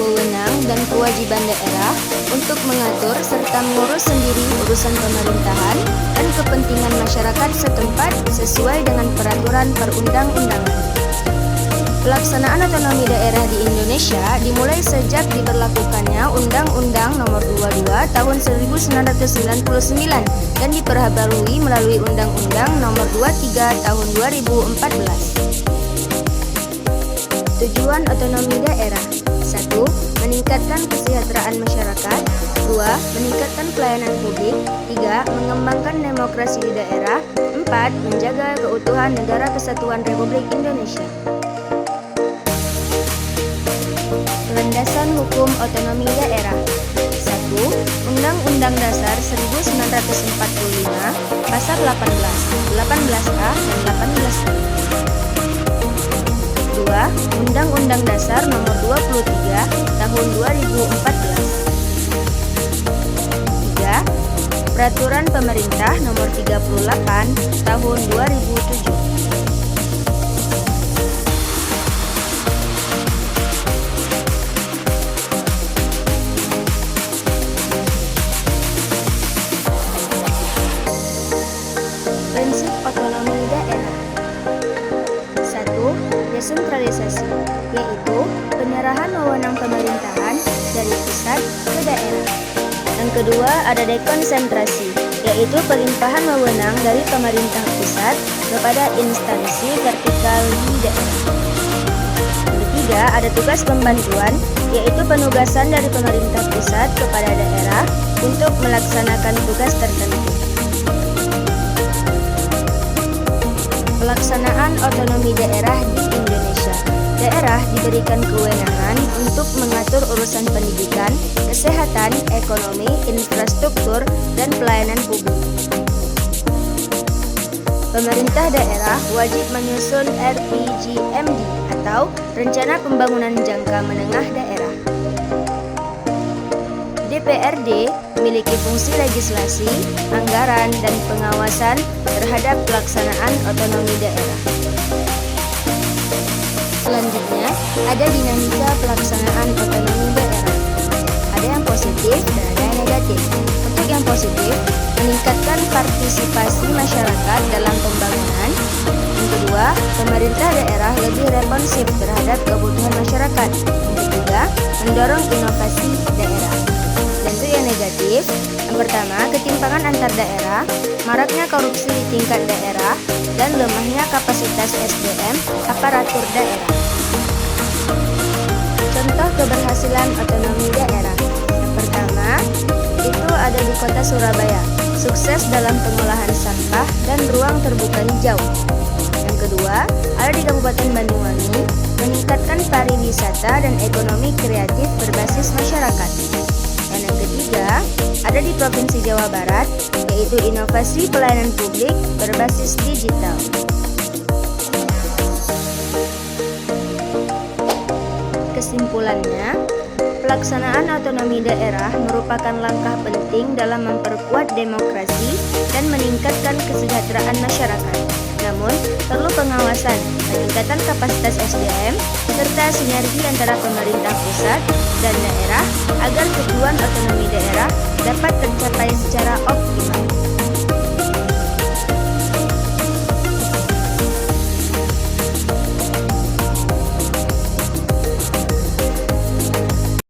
wewenang dan kewajiban daerah untuk mengatur serta mengurus sendiri urusan pemerintahan dan kepentingan masyarakat setempat sesuai dengan peraturan perundang-undangan. Pelaksanaan otonomi daerah di Indonesia dimulai sejak diberlakukannya Undang-Undang Nomor 22 Tahun 1999 dan diperbaharui melalui Undang-Undang Nomor 23 Tahun 2014. Tujuan otonomi daerah: 1. Meningkatkan kesejahteraan masyarakat. 2. Meningkatkan pelayanan publik. 3. Mengembangkan demokrasi di daerah. 4. Menjaga keutuhan Negara Kesatuan Republik Indonesia. Landasan hukum otonomi daerah: 1. Undang-Undang Dasar 1945 Pasal 18, 18A dan 18B. 2. Undang-Undang Dasar Nomor 23 Tahun 2014. 3. Peraturan Pemerintah Nomor 38 Tahun 2007. Prinsip otonomi daerah: 1. Desentralisasi, yaitu penyerahan wewenang pemerintahan dari pusat ke daerah. Yang kedua ada dekonsentrasi, yaitu pelimpahan wewenang dari pemerintah pusat kepada instansi vertikal di daerah. Yang ketiga ada tugas pembantuan, yaitu penugasan dari pemerintah pusat kepada daerah untuk melaksanakan tugas tertentu. Pelaksanaan otonomi daerah di Indonesia. Daerah diberikan kewenangan untuk mengatur urusan pendidikan, kesehatan, ekonomi, infrastruktur, dan pelayanan publik. Pemerintah daerah wajib menyusun RPJMD atau Rencana Pembangunan Jangka Menengah Daerah. DPRD memiliki fungsi legislasi, anggaran, dan pengawasan terhadap pelaksanaan otonomi daerah. Selanjutnya, ada dinamika pelaksanaan otonomi daerah. Ada yang positif dan ada yang negatif. Untuk yang positif, meningkatkan partisipasi masyarakat dalam pembangunan. Yang kedua, pemerintah daerah lebih responsif terhadap kebutuhan masyarakat. Yang ketiga, mendorong inovasi daerah. Dan untuk yang negatif, yang pertama, ketimpangan antar daerah, maraknya korupsi di tingkat daerah, dan lemahnya kapasitas SDM aparatur daerah. Contoh keberhasilan otonomi daerah. Yang pertama, itu ada di kota Surabaya, sukses dalam pengolahan sampah dan ruang terbuka hijau. Yang kedua, ada di Kabupaten Banyuwangi, meningkatkan pariwisata dan ekonomi kreatif berbasis masyarakat. Dan yang ketiga, ada di Provinsi Jawa Barat, yaitu inovasi pelayanan publik berbasis digital. Kesimpulannya, pelaksanaan otonomi daerah merupakan langkah penting dalam memperkuat demokrasi dan meningkatkan kesejahteraan masyarakat. Namun, perlu pengawasan, peningkatan kapasitas SDM, serta sinergi antara pemerintah pusat dan daerah agar tujuan otonomi daerah dapat tercapai secara